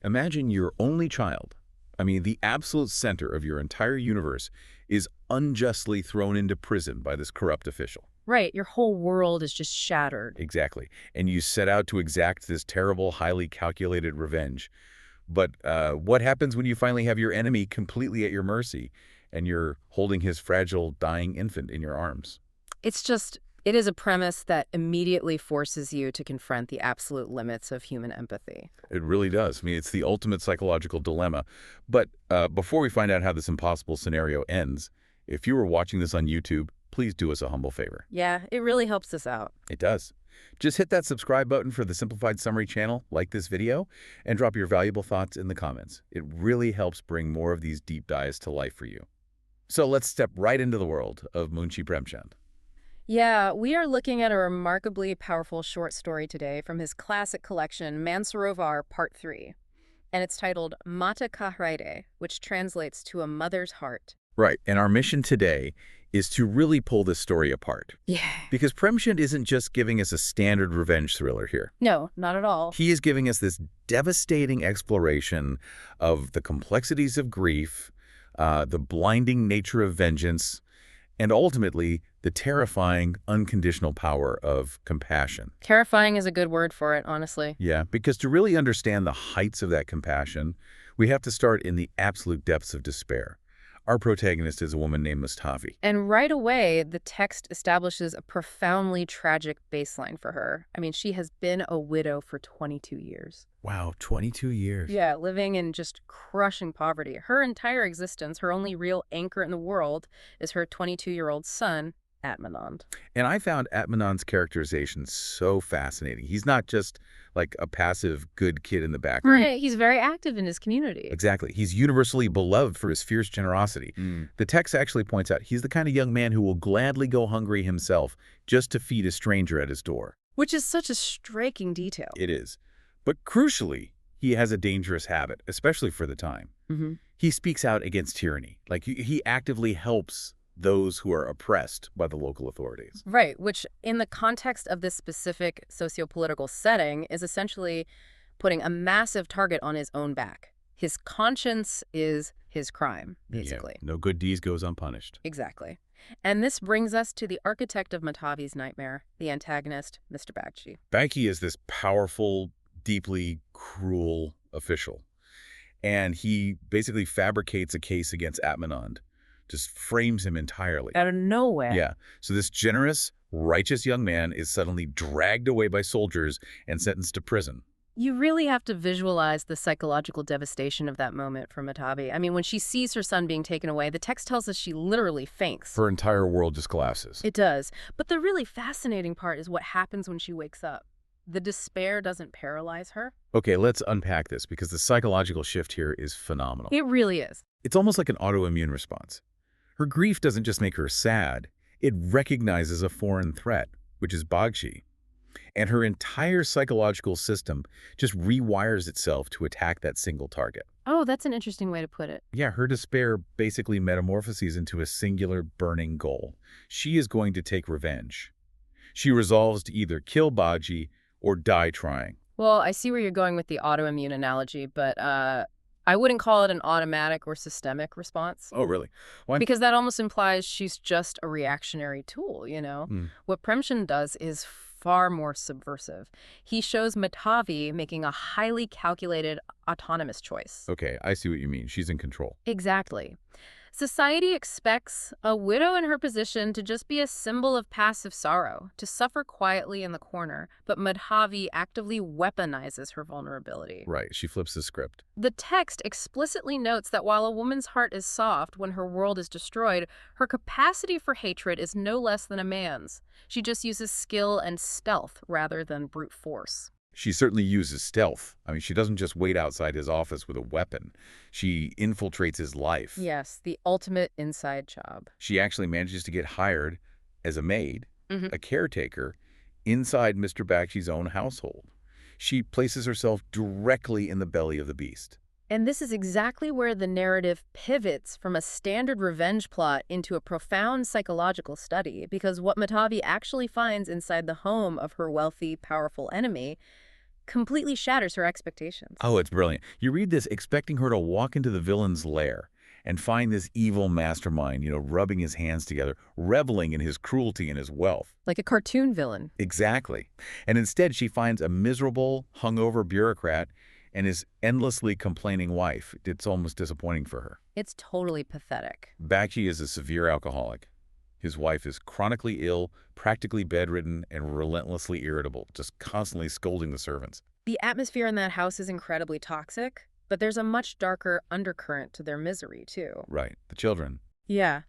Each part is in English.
Imagine your only child. I mean, the absolute center of your entire universe is unjustly thrown into prison by this corrupt official. Right, your whole world is just shattered. Exactly. And you set out to exact this terrible, highly calculated revenge. But what happens when you finally have your enemy completely at your mercy and you're holding his fragile, dying infant in your arms? It is a premise that immediately forces you to confront the absolute limits of human empathy. It really does. I mean, it's the ultimate psychological dilemma. But before we find out how this impossible scenario ends, if you were watching this on YouTube, please do us a humble favor. Yeah, it really helps us out. It does. Just hit that subscribe button for the Simplified Summary channel, like this video, and drop your valuable thoughts in the comments. It really helps bring more of these deep dives to life for you. So let's step right into the world of Munshi Premchand. Yeah, we are looking at a remarkably powerful short story today from his classic collection, Mansarovar Part 3. And it's titled Ka Hriday, which translates to A Mother's Heart. Right, and our mission today is to really pull this story apart. Yeah. Because Premchand isn't just giving us a standard revenge thriller here. No, not at all. He is giving us this devastating exploration of the complexities of grief, the blinding nature of vengeance, and ultimately the terrifying, unconditional power of compassion. Terrifying is a good word for it, honestly. Yeah, because to really understand the heights of that compassion, we have to start in the absolute depths of despair. Our protagonist is a woman named Mitahvi. And right away, the text establishes a profoundly tragic baseline for her. I mean, she has been a widow for 22 years. Wow, 22 years. Yeah, living in just crushing poverty. Her entire existence, her only real anchor in the world, is her 22-year-old son, Atmanand. And I found Atmanand's characterization so fascinating. He's not just like a passive good kid in the background. Right, he's very active in his community. Exactly. He's universally beloved for his fierce generosity. The text actually points out he's the kind of young man who will gladly go hungry himself just to feed a stranger at his door. Which is such a striking detail. It is. But crucially, he has a dangerous habit, especially for the time. He speaks out against tyranny. Like he actively helps those who are oppressed by the local authorities. Right, which in the context of this specific socio-political setting is essentially putting a massive target on his own back. His conscience is his crime, basically. Yeah, no good deed goes unpunished. Exactly. And this brings us to the architect of Mitahvi's nightmare, the antagonist, Mr. Bakshi. Bakshi is this powerful, deeply cruel official. And he basically fabricates a case against Atmanand. Just frames him entirely. Out of nowhere. Yeah. So this generous, righteous young man is suddenly dragged away by soldiers and sentenced to prison. You really have to visualize the psychological devastation of that moment for Mitahvi. I mean, when she sees her son being taken away, the text tells us she literally faints. Her entire world just collapses. It does. But the really fascinating part is what happens when she wakes up. The despair doesn't paralyze her. Okay, let's unpack this because the psychological shift here is phenomenal. It really is. It's almost like an autoimmune response. Her grief doesn't just make her sad, it recognizes a foreign threat, which is Bakshi. And her entire psychological system just rewires itself to attack that single target. Oh, that's an interesting way to put it. Yeah, her despair basically metamorphoses into a singular burning goal. She is going to take revenge. She resolves to either kill Bakshi or die trying. Well, I see where you're going with the autoimmune analogy, but I wouldn't call it an automatic or systemic response. Oh, really? Why? Because that almost implies she's just a reactionary tool, you know? What Premchand does is far more subversive. He shows Mitahvi making a highly calculated, autonomous choice. Okay, I see what you mean. She's in control. Exactly. Society expects a widow in her position to just be a symbol of passive sorrow, to suffer quietly in the corner, but Mitahvi actively weaponizes her vulnerability. Right, she flips the script. The text explicitly notes that while a woman's heart is soft when her world is destroyed, her capacity for hatred is no less than a man's. She just uses skill and stealth rather than brute force. She certainly uses stealth. I mean, she doesn't just wait outside his office with a weapon. She infiltrates his life. Yes, the ultimate inside job. She actually manages to get hired as a maid, a caretaker, inside Mr. Bakshi's own household. She places herself directly in the belly of the beast. And this is exactly where the narrative pivots from a standard revenge plot into a profound psychological study, because what Mitahvi actually finds inside the home of her wealthy, powerful enemy completely shatters her expectations. Oh, it's brilliant. You read this expecting her to walk into the villain's lair and find this evil mastermind, rubbing his hands together, reveling in his cruelty and his wealth. Like a cartoon villain. Exactly. And instead, she finds a miserable, hungover bureaucrat and his endlessly complaining wife. It's almost disappointing for her. It's totally pathetic. Bakshi is a severe alcoholic. His wife is chronically ill, practically bedridden, and relentlessly irritable, just constantly scolding the servants. The atmosphere in that house is incredibly toxic, but there's a much darker undercurrent to their misery, too. Right. The children. Yeah.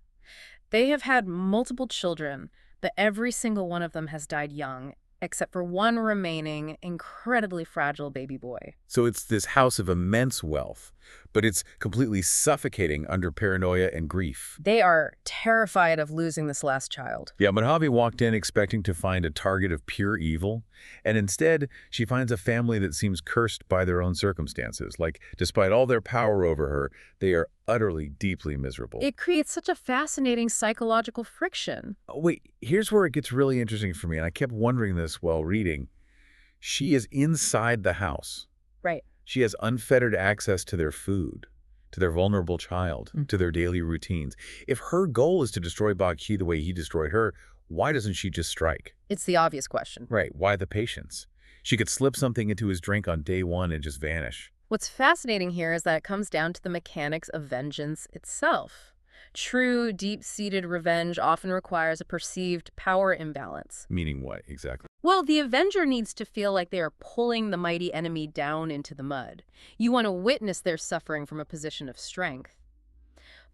They have had multiple children, but every single one of them has died young, except for one remaining incredibly fragile baby boy. So it's this house of immense wealth, but it's completely suffocating under paranoia and grief. They are terrified of losing this last child. Yeah, Mitahvi walked in expecting to find a target of pure evil, and instead she finds a family that seems cursed by their own circumstances. Like, despite all their power over her, they are utterly, deeply miserable. It creates such a fascinating psychological friction. Oh, wait, here's where it gets really interesting for me, and I kept wondering this while reading. She is inside the house. Right. She has unfettered access to their food, to their vulnerable child, to their daily routines. If her goal is to destroy Bakshi the way he destroyed her, why doesn't she just strike? It's the obvious question. Right, why the patience? She could slip something into his drink on day one and just vanish. What's fascinating here is that it comes down to the mechanics of vengeance itself. True, deep-seated revenge often requires a perceived power imbalance. Meaning what, exactly? Well, the Avenger needs to feel like they are pulling the mighty enemy down into the mud. You want to witness their suffering from a position of strength.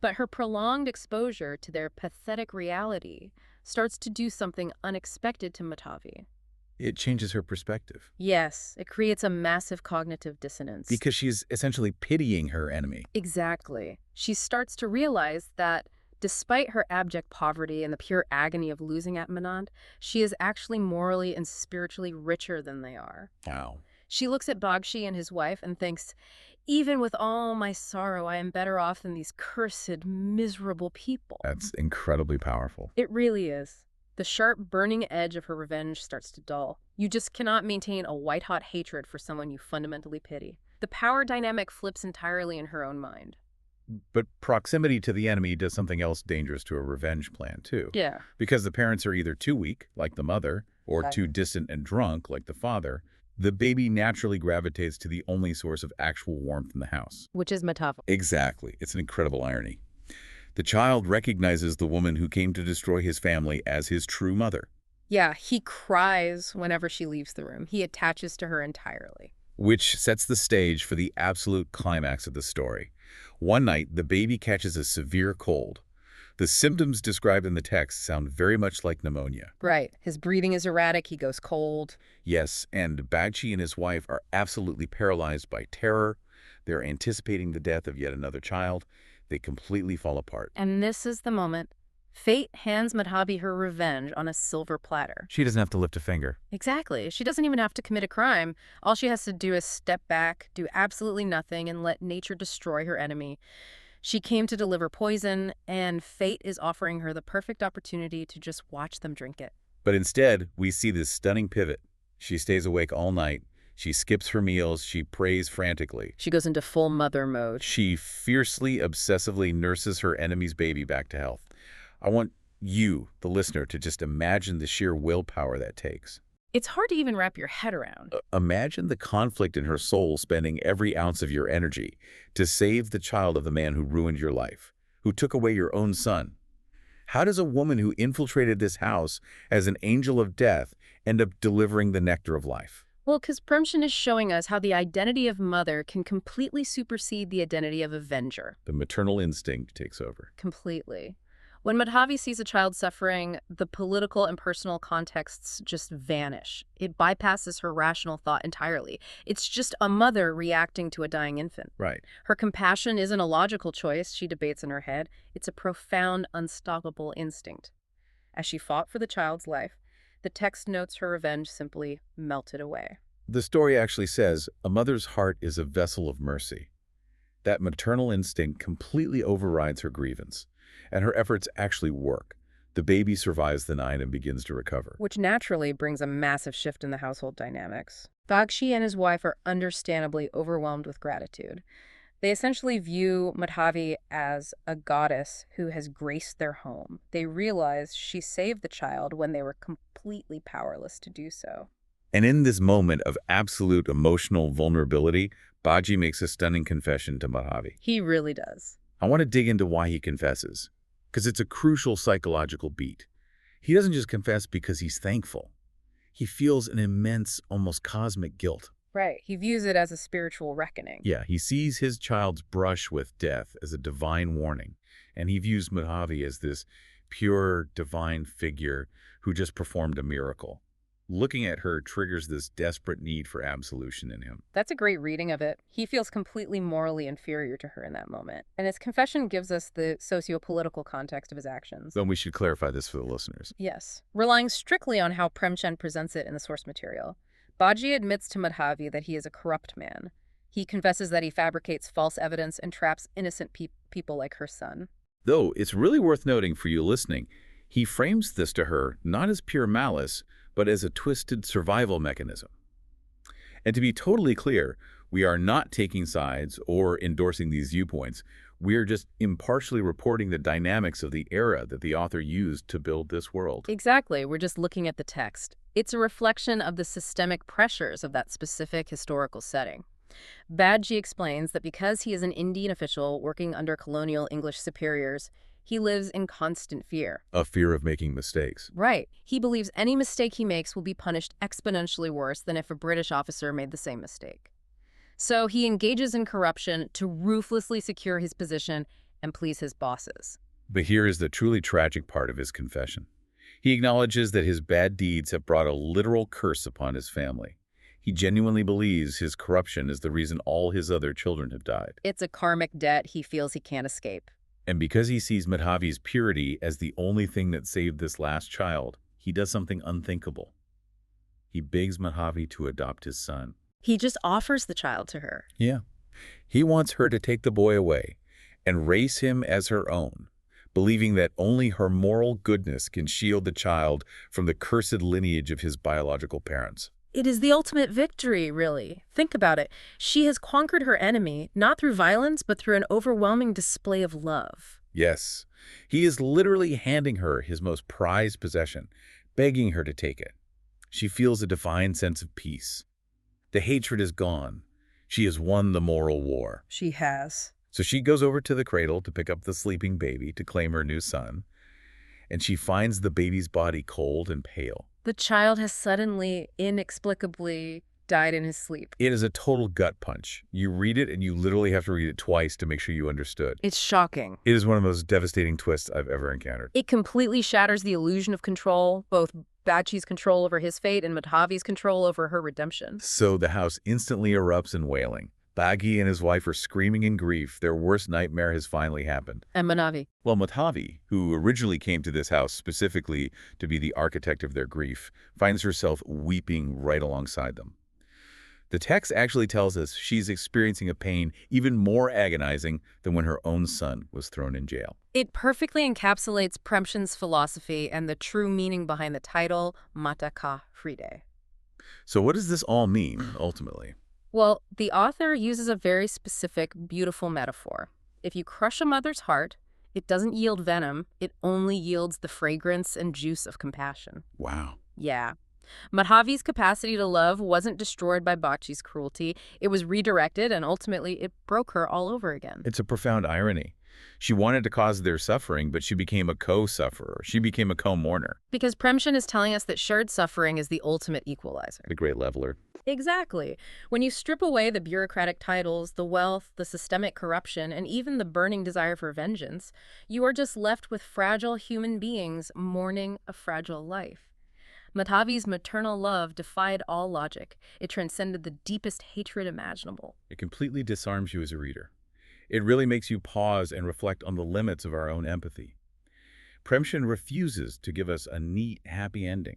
But her prolonged exposure to their pathetic reality starts to do something unexpected to Mitahvi. It changes her perspective. Yes, it creates a massive cognitive dissonance. Because she's essentially pitying her enemy. Exactly. She starts to realize that despite her abject poverty and the pure agony of losing Atmanand, she is actually morally and spiritually richer than they are. Wow. She looks at Bakshi and his wife and thinks, even with all my sorrow, I am better off than these cursed, miserable people. That's incredibly powerful. It really is. The sharp, burning edge of her revenge starts to dull. You just cannot maintain a white-hot hatred for someone you fundamentally pity. The power dynamic flips entirely in her own mind. But proximity to the enemy does something else dangerous to a revenge plan, too. Yeah. Because the parents are either too weak, like the mother, or Right. too distant and drunk, like the father, the baby naturally gravitates to the only source of actual warmth in the house. Which is Mitahvi. Exactly. It's an incredible irony. The child recognizes the woman who came to destroy his family as his true mother. Yeah, he cries whenever she leaves the room. He attaches to her entirely. Which sets the stage for the absolute climax of the story. One night, the baby catches a severe cold. The symptoms described in the text sound very much like pneumonia. Right. His breathing is erratic. He goes cold. Yes, and Bakshi and his wife are absolutely paralyzed by terror. They're anticipating the death of yet another child. They completely fall apart. And this is the moment. Fate hands Mitahvi her revenge on a silver platter. She doesn't have to lift a finger. Exactly. She doesn't even have to commit a crime. All she has to do is step back, do absolutely nothing, and let nature destroy her enemy. She came to deliver poison, and fate is offering her the perfect opportunity to just watch them drink it. But instead, we see this stunning pivot. She stays awake all night. She skips her meals. She prays frantically. She goes into full mother mode. She fiercely, obsessively nurses her enemy's baby back to health. I want you, the listener, to just imagine the sheer willpower that takes. It's hard to even wrap your head around. Imagine the conflict in her soul spending every ounce of your energy to save the child of the man who ruined your life, who took away your own son. How does a woman who infiltrated this house as an angel of death end up delivering the nectar of life? Well, because Premchand is showing us how the identity of mother can completely supersede the identity of avenger. The maternal instinct takes over. Completely. When Mitahvi sees a child suffering, the political and personal contexts just vanish. It bypasses her rational thought entirely. It's just a mother reacting to a dying infant. Right. Her compassion isn't a logical choice she debates in her head. It's a profound, unstoppable instinct. As she fought for the child's life, the text notes her revenge simply melted away. The story actually says, a mother's heart is a vessel of mercy. That maternal instinct completely overrides her grievance, and her efforts actually work. The baby survives the night and begins to recover. Which naturally brings a massive shift in the household dynamics. Bakshi and his wife are understandably overwhelmed with gratitude. They essentially view Mitahvi as a goddess who has graced their home. They realize she saved the child when they were completely powerless to do so. And in this moment of absolute emotional vulnerability, Baji makes a stunning confession to Mitahvi. He really does. I want to dig into why he confesses, because it's a crucial psychological beat. He doesn't just confess because he's thankful. He feels an immense, almost cosmic guilt. Right. He views it as a spiritual reckoning. Yeah, he sees his child's brush with death as a divine warning, and he views Mitahvi as this pure, divine figure who just performed a miracle. Looking at her triggers this desperate need for absolution in him. That's a great reading of it. He feels completely morally inferior to her in that moment. And his confession gives us the socio-political context of his actions. Then we should clarify this for the listeners. Yes. Relying strictly on how Premchand presents it in the source material, Baji admits to Mitahvi that he is a corrupt man. He confesses that he fabricates false evidence and traps innocent people like her son. Though it's really worth noting for you listening, he frames this to her not as pure malice, but as a twisted survival mechanism. And to be totally clear, we are not taking sides or endorsing these viewpoints. We are just impartially reporting the dynamics of the era that the author used to build this world. Exactly. We're just looking at the text. It's a reflection of the systemic pressures of that specific historical setting. Baji explains that because he is an Indian official working under colonial English superiors, he lives in constant fear. A fear of making mistakes. Right. He believes any mistake he makes will be punished exponentially worse than if a British officer made the same mistake. So he engages in corruption to ruthlessly secure his position and please his bosses. But here is the truly tragic part of his confession. He acknowledges that his bad deeds have brought a literal curse upon his family. He genuinely believes his corruption is the reason all his other children have died. It's a karmic debt he feels he can't escape. And because he sees Mitahvi's purity as the only thing that saved this last child, he does something unthinkable. He begs Mitahvi to adopt his son. He just offers the child to her. Yeah. He wants her to take the boy away and raise him as her own, believing that only her moral goodness can shield the child from the cursed lineage of his biological parents. It is the ultimate victory, really. Think about it. She has conquered her enemy, not through violence, but through an overwhelming display of love. Yes, he is literally handing her his most prized possession, begging her to take it. She feels a divine sense of peace. The hatred is gone. She has won the moral war. She has. So she goes over to the cradle to pick up the sleeping baby to claim her new son, and she finds the baby's body cold and pale. The child has suddenly, inexplicably died in his sleep. It is a total gut punch. You read it and you literally have to read it twice to make sure you understood. It's shocking. It is one of the most devastating twists I've ever encountered. It completely shatters the illusion of control, both Bachi's control over his fate and Mitahvi's control over her redemption. So the house instantly erupts in wailing. Bagi and his wife are screaming in grief. Their worst nightmare has finally happened. And Mitahvi. Well, Mitahvi, who originally came to this house specifically to be the architect of their grief, finds herself weeping right alongside them. The text actually tells us she's experiencing a pain even more agonizing than when her own son was thrown in jail. It perfectly encapsulates Premchand's philosophy and the true meaning behind the title, Ka Hriday. So what does this all mean, ultimately? Well, the author uses a very specific, beautiful metaphor. If you crush a mother's heart, it doesn't yield venom, it only yields the fragrance and juice of compassion. Wow. Yeah. Mitahvi's capacity to love wasn't destroyed by Bakchi's cruelty. It was redirected, and ultimately it broke her all over again. It's a profound irony. She wanted to cause their suffering, but she became a co-sufferer. She became a co-mourner. Because Premchand is telling us that shared suffering is the ultimate equalizer. The great leveler. Exactly. When you strip away the bureaucratic titles, the wealth, the systemic corruption, and even the burning desire for vengeance, you are just left with fragile human beings mourning a fragile life. Mitahvi's maternal love defied all logic. It transcended the deepest hatred imaginable. It completely disarms you as a reader. It really makes you pause and reflect on the limits of our own empathy. Premchand refuses to give us a neat, happy ending,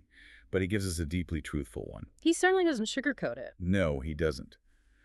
but he gives us a deeply truthful one. He certainly doesn't sugarcoat it. No, he doesn't.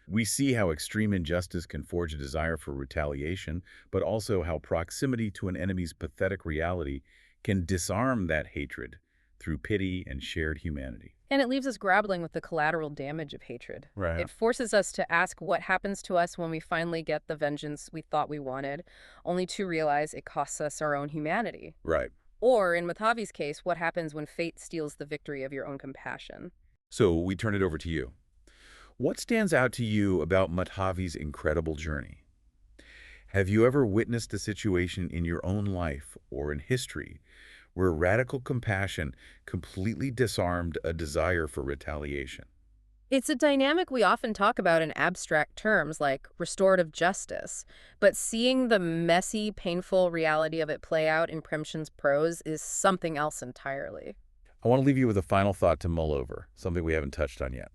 We see how extreme injustice can forge a desire for retaliation, but also how proximity to an enemy's pathetic reality can disarm that hatred through pity and shared humanity. And it leaves us grappling with the collateral damage of hatred. Right. It forces us to ask what happens to us when we finally get the vengeance we thought we wanted, only to realize it costs us our own humanity. Right. Or, in Mitahvi's case, what happens when fate steals the victory of your own compassion? So we turn it over to you. What stands out to you about Mitahvi's incredible journey? Have you ever witnessed a situation in your own life or in history where radical compassion completely disarmed a desire for retaliation? It's a dynamic we often talk about in abstract terms like restorative justice, but seeing the messy, painful reality of it play out in Premchand's prose is something else entirely. I want to leave you with a final thought to mull over, something we haven't touched on yet.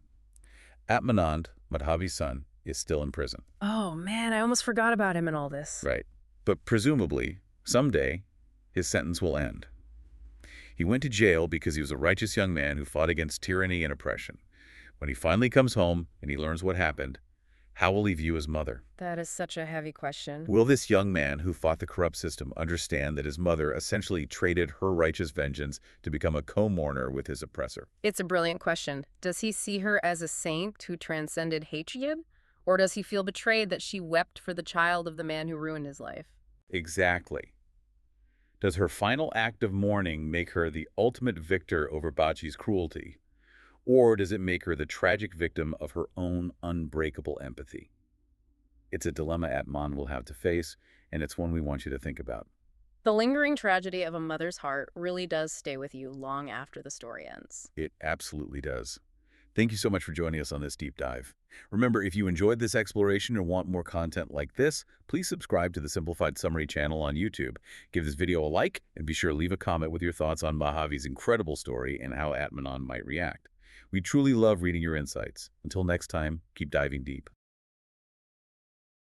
Atmanand, Mitahvi's son, is still in prison. Oh man, I almost forgot about him in all this. Right. But presumably, someday, his sentence will end. He went to jail because he was a righteous young man who fought against tyranny and oppression. When he finally comes home and he learns what happened, how will he view his mother? That is such a heavy question. Will this young man who fought the corrupt system understand that his mother essentially traded her righteous vengeance to become a co-mourner with his oppressor? It's a brilliant question. Does he see her as a saint who transcended hatred? Or does he feel betrayed that she wept for the child of the man who ruined his life? Exactly. Does her final act of mourning make her the ultimate victor over Bakshi's cruelty? Or does it make her the tragic victim of her own unbreakable empathy? It's a dilemma Atman will have to face, and it's one we want you to think about. The lingering tragedy of a mother's heart really does stay with you long after the story ends. It absolutely does. Thank you so much for joining us on this deep dive. Remember, if you enjoyed this exploration and want more content like this, please subscribe to the Simplified Summary channel on YouTube. Give this video a like, and be sure to leave a comment with your thoughts on Mitahvi's incredible story and how Atmanand might react. We truly love reading your insights. Until next time, keep diving deep.